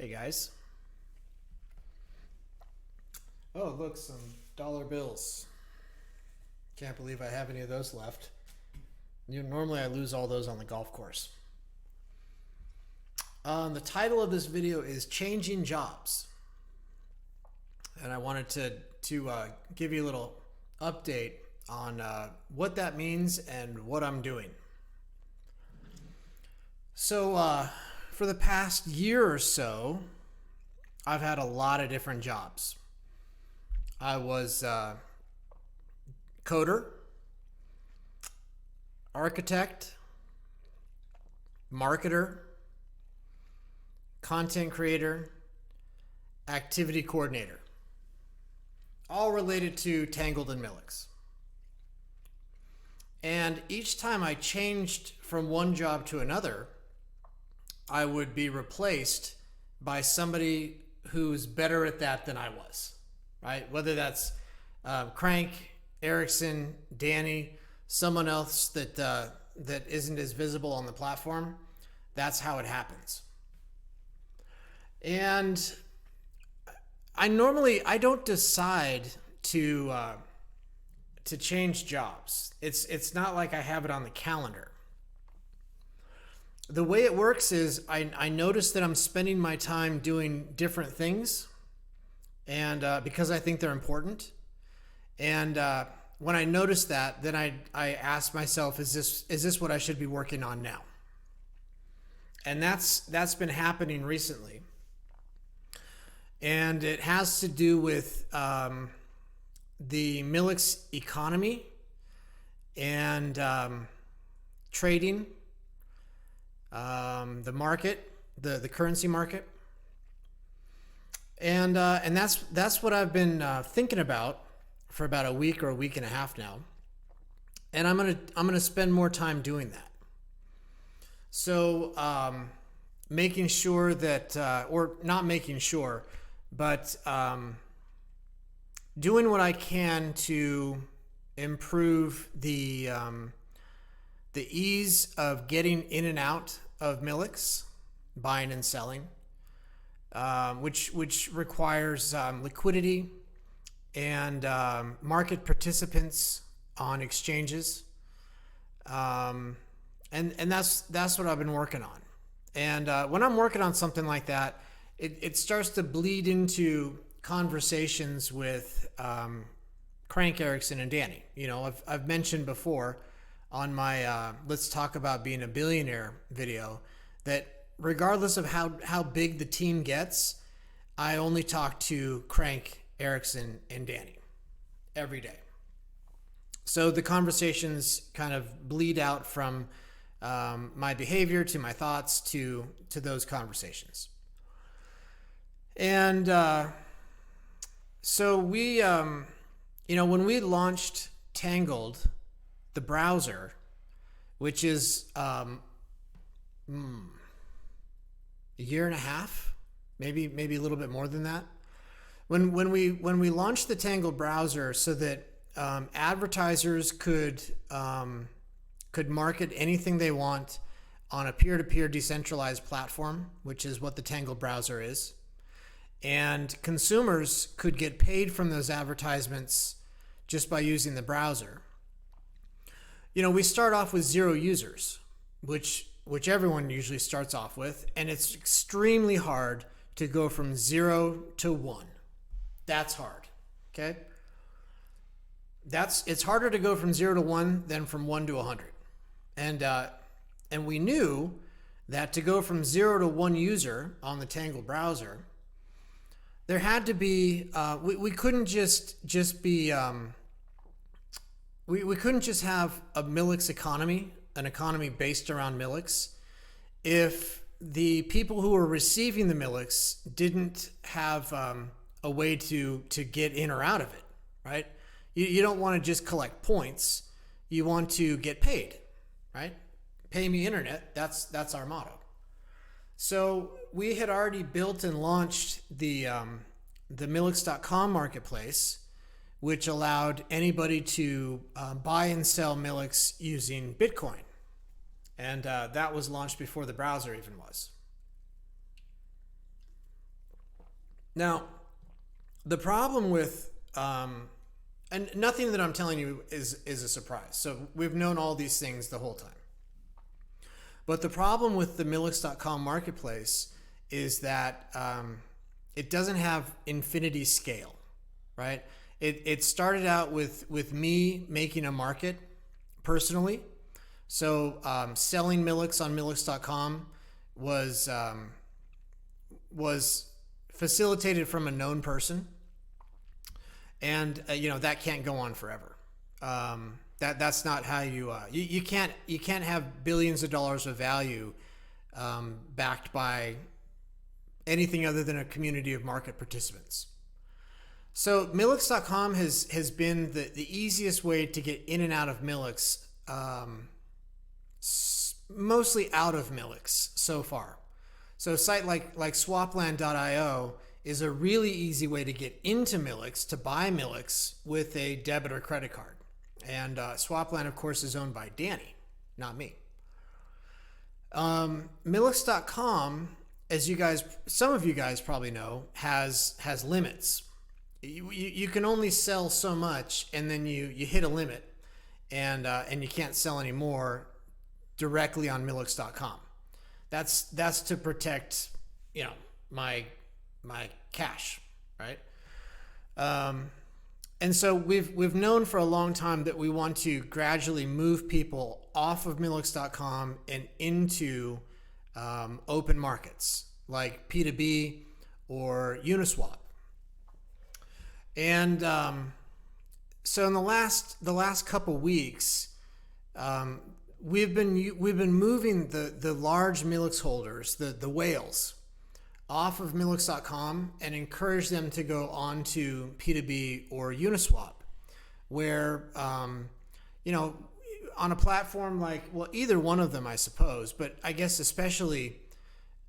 Hey guys. Oh, look, some dollar bills. Can't believe I have any of those left. Normally I lose all those on the golf course. The title of this video is Changing Jobs. And I wanted to give you a little update on what that means and what I'm doing. So, for the past year or so, I've had a lot of different jobs. I was coder, architect, marketer, content creator, activity coordinator, all related to Tangled and Millix. And each time I changed from one job to another, I would be replaced by somebody who's better at that than I was, right? Whether that's Crank, Erickson, Danny, someone else that isn't as visible on the platform. That's how it happens. And I don't decide to change jobs. It's not like I have it on the calendar. The way it works is I notice that I'm spending my time doing different things, and because I think they're important. And when I notice that, then I ask myself, is this what I should be working on now? And that's been happening recently. And it has to do with the Millix economy and trading, the market, the currency market, and that's what I've been thinking about for about a week or a week and a half now, and I'm gonna spend more time doing that. So making sure that, or not making sure, but doing what I can to improve the ease of getting in and out of Millix, buying and selling, which requires liquidity and market participants on exchanges, and that's what I've been working on. And when I'm working on something like that, it starts to bleed into conversations with Crank, Erickson, and Danny. I've mentioned before on my Let's Talk About Being a Billionaire video that regardless of how big the team gets, I only talk to Crank, Erickson, and Danny every day. So the conversations kind of bleed out from my behavior to my thoughts to those conversations. And so we, when we launched Tangled, the browser, which is a year and a half, maybe a little bit more than that. When we launched the Tangled browser, so that advertisers could market anything they want on a peer-to-peer decentralized platform, which is what the Tangled browser is, and consumers could get paid from those advertisements just by using the browser. We start off with 0 users, which everyone usually starts off with, and it's extremely hard to go from 0 to 1. That's hard. Okay? It's harder to go from 0 to 1 than from 1 to 100. And we knew that to go from 0 to 1 user on the Tangled browser, there had to be we couldn't just be we couldn't just have a Millix economy, an economy based around Millix, if the people who were receiving the Millix didn't have a way to get in or out of it, right? You don't want to just collect points. You want to get paid, right? Pay me internet. That's our motto. So we had already built and launched the Millix.com marketplace, which allowed anybody to buy and sell Millix using Bitcoin. And that was launched before the browser even was. Now, the problem with and nothing that I'm telling you is a surprise. So we've known all these things the whole time. But the problem with the Millix.com marketplace is that it doesn't have infinity scale, right? It started out with me making a market personally. So selling Millix on Millix.com was facilitated from a known person, and that can't go on forever. That's not how you can't have billions of dollars of value backed by anything other than a community of market participants. So Millix.com has been the easiest way to get in and out of Millix, mostly out of Millix so far. So a site like swapland.io is a really easy way to get into Millix, to buy Millix with a debit or credit card. And Swapland, of course, is owned by Danny, not me. Millix.com, as some of you guys probably know, has limits. You can only sell so much, and then you hit a limit, and you can't sell any more directly on Millix.com. That's to protect my cash, right? And so we've known for a long time that we want to gradually move people off of Millix.com and into open markets like P2B or Uniswap. And so in the last couple weeks, we've been moving the large Millix holders, the whales, off of Millix.com and encourage them to go on to P2B or Uniswap, where on a platform like, well, either one of them, I suppose, but I guess especially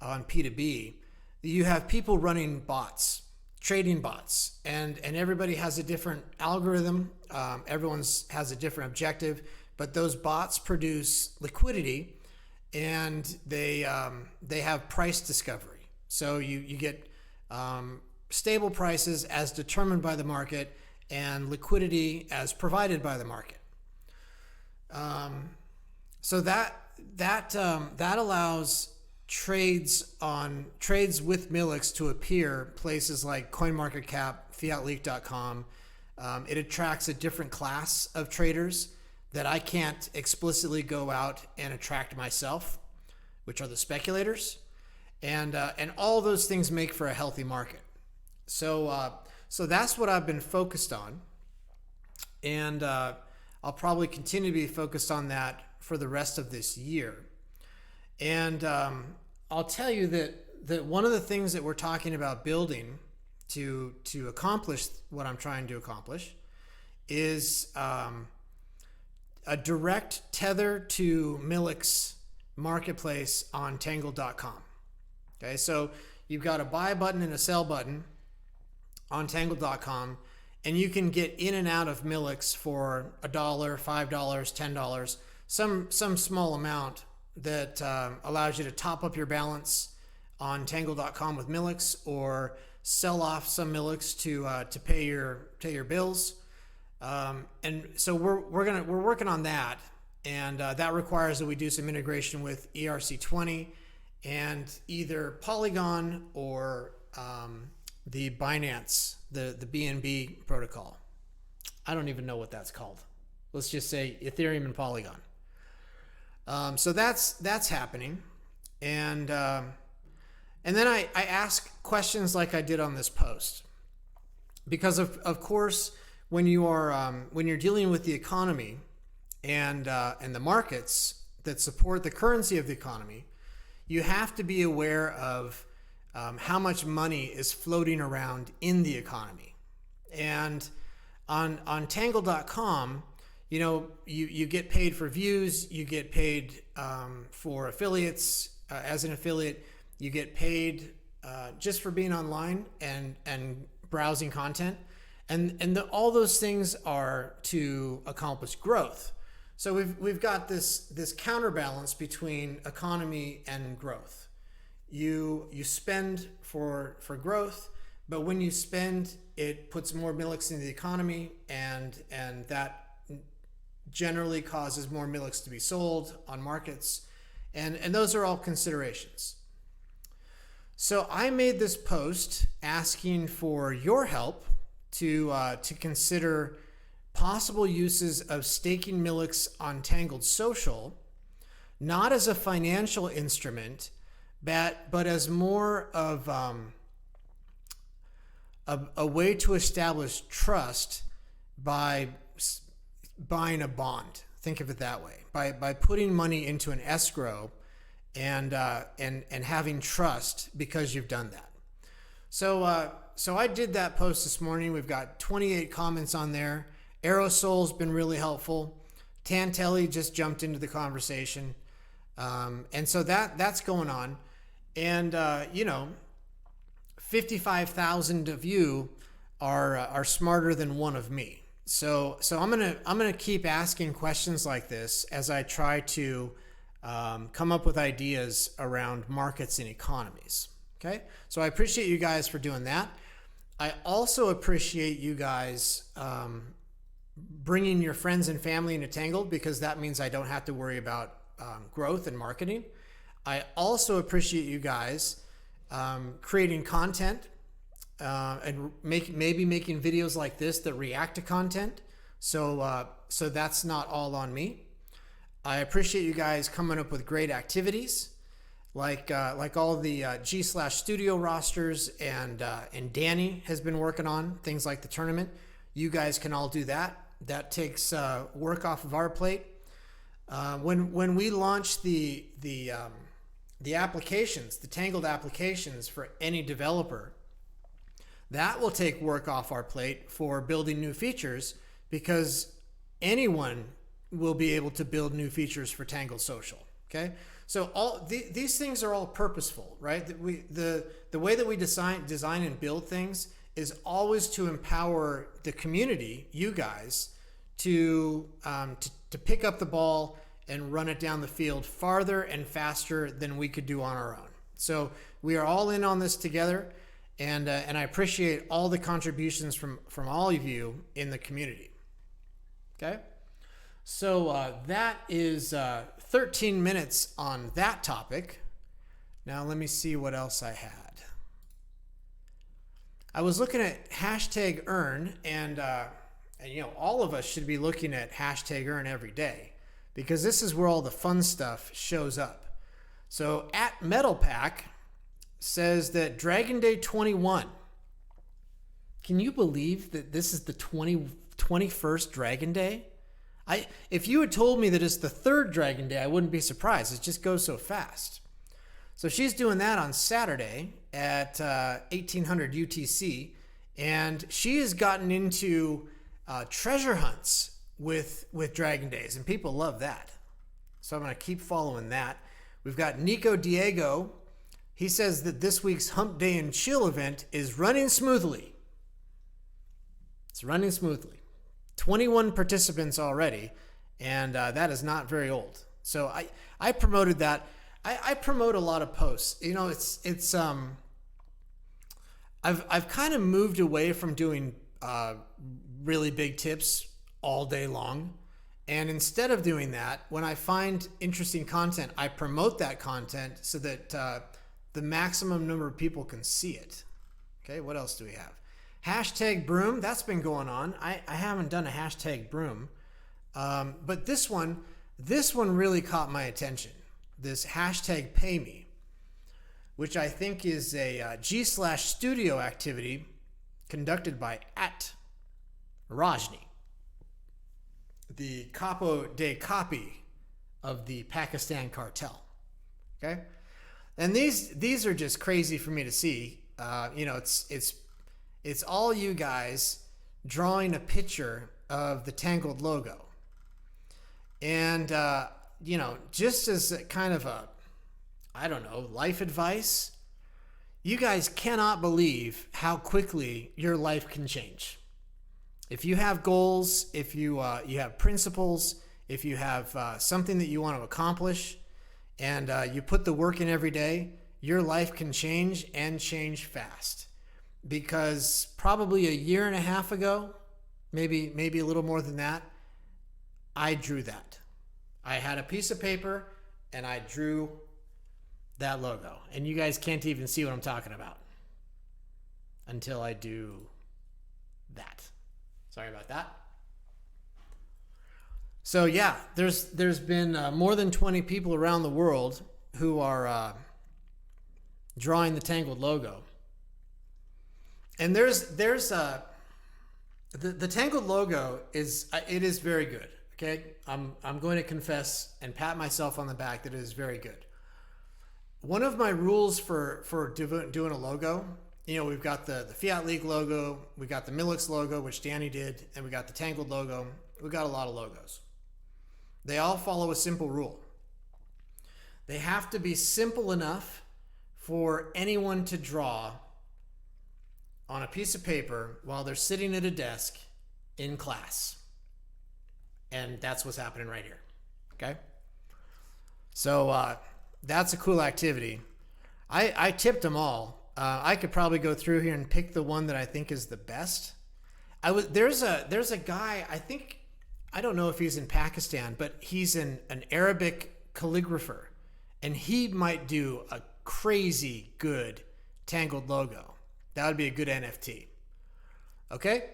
on P2B, you have people running bots, trading bots, and everybody has a different algorithm. Everyone's has a different objective, but those bots produce liquidity, and they have price discovery. So you get stable prices as determined by the market and liquidity as provided by the market. So that allows trades with Millix to appear places like CoinMarketCap, FiatLeak.com. It attracts a different class of traders that I can't explicitly go out and attract myself, which are the speculators. And all those things make for a healthy market. So that's what I've been focused on, and I'll probably continue to be focused on that for the rest of this year. And I'll tell you that one of the things that we're talking about building to accomplish what I'm trying to accomplish is a direct tether to Millix marketplace on Tangled.com. Okay, so you've got a buy button and a sell button on Tangled.com, and you can get in and out of Millix for $1, $5, $10, some small amount that allows you to top up your balance on Tangled.com with Millix, or sell off some Millix to pay your bills. And so we're working on that, and that requires that we do some integration with ERC20 and either Polygon or the Binance, the BNB protocol. I don't even know what that's called. Let's just say Ethereum and Polygon. So that's happening, and then I ask questions like I did on this post, because of course when you're dealing with the economy and the markets that support the currency of the economy, you have to be aware of how much money is floating around in the economy. And on Tangle.com, you get paid for views, you get paid for affiliates. As an affiliate, you get paid just for being online and browsing content. And all those things are to accomplish growth. So we've got this counterbalance between economy and growth. You spend for growth, But when you spend, it puts more Milix into the economy, and that generally causes more Milix to be sold on markets, and those are all considerations. So I made this post asking for your help to consider possible uses of staking Milix on Tangled Social, not as a financial instrument, but as more of a way to establish trust by buying a bond. Think of it that way. By putting money into an escrow and having trust because you've done that. So I did that post this morning. We've got 28 comments on there. Aerosol's been really helpful. Tantelli just jumped into the conversation. And so that's going on. And 55,000 of you are smarter than one of me. So I'm gonna keep asking questions like this as I try to come up with ideas around markets and economies. Okay, so I appreciate you guys for doing that. I also appreciate you guys bringing your friends and family into Tangled, because that means I don't have to worry about growth and marketing. I also appreciate you guys creating content and maybe making videos like this that react to content. So that's not all on me. I appreciate you guys coming up with great activities, like all the G/Studio rosters and Danny has been working on things like the tournament. You guys can all do that. That takes work off of our plate. When we launch the applications, the Tangled applications for any developer, that will take work off our plate for building new features, because anyone will be able to build new features for Tangled Social. Okay, so all these things are all purposeful, right? The way that we design and build things is always to empower the community, you guys, to pick up the ball and run it down the field farther and faster than we could do on our own. So we are all in on this together, and I appreciate all the contributions from all of you in the community. Okay, so that is 13 minutes on that topic. Now let me see what else I had. I was looking at hashtag earn, and all of us should be looking at hashtag earn every day, because this is where all the fun stuff shows up. So at Metal Pack says that Dragon Day 21. Can you believe that this is the 21st Dragon Day? If you had told me that it's the third Dragon Day, I wouldn't be surprised. It just goes so fast. So she's doing that on Saturday at 1800 UTC, and she has gotten into treasure hunts with Dragon Days, and people love that. So I'm going to keep following that. We've got Nico Diego. He says that this week's Hump Day and Chill event is running smoothly. It's running smoothly. 21 participants already, and that is not very old. So I promoted that. I promote a lot of posts. I've kind of moved away from doing really big tips all day long, and instead of doing that, when I find interesting content, I promote that content so that the maximum number of people can see it. Okay, what else do we have? Hashtag broom, that's been going on. I haven't done a hashtag broom, but this one really caught my attention. This hashtag pay me, which I think is a G/Studio activity conducted by @Rajni, the capo de copy of the Pakistan cartel. Okay, and these are just crazy for me to see. It's all you guys drawing a picture of the Tangled logo, and just as a kind of a, life advice, you guys cannot believe how quickly your life can change. If you have goals, if you have principles, if you have something that you want to accomplish, and you put the work in every day, your life can change, and change fast. because probably a year and a half ago, maybe a little more than that, I drew that. I had a piece of paper and I drew that logo. And you guys can't even see what I'm talking about until I do that. Sorry about that. So yeah, there's been more than 20 people around the world who are drawing the Tangled logo. And the Tangled logo is very good. Okay, I'm going to confess and pat myself on the back that it is very good. One of my rules for doing a logo, we've got the Fiat League logo, we got the Milix logo, which Danny did, and we got the Tangled logo. We got a lot of logos. They all follow a simple rule. They have to be simple enough for anyone to draw on a piece of paper while they're sitting at a desk in class. And that's what's happening right here. Okay? So that's a cool activity. I tipped them all. I could probably go through here and pick the one that I think is the best. There's a guy, I don't know if he's in Pakistan, but he's an Arabic calligrapher. And he might do a crazy good Tangled logo. That would be a good NFT. Okay?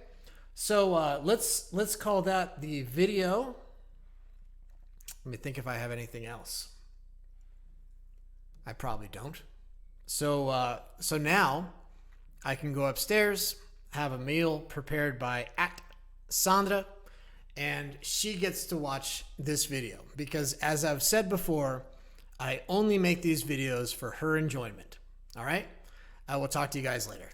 So let's call that the video. Let me think if I have anything else. I probably don't. So now I can go upstairs, have a meal prepared by @Sandra, and she gets to watch this video because, as I've said before, I only make these videos for her enjoyment. All right? I will talk to you guys later.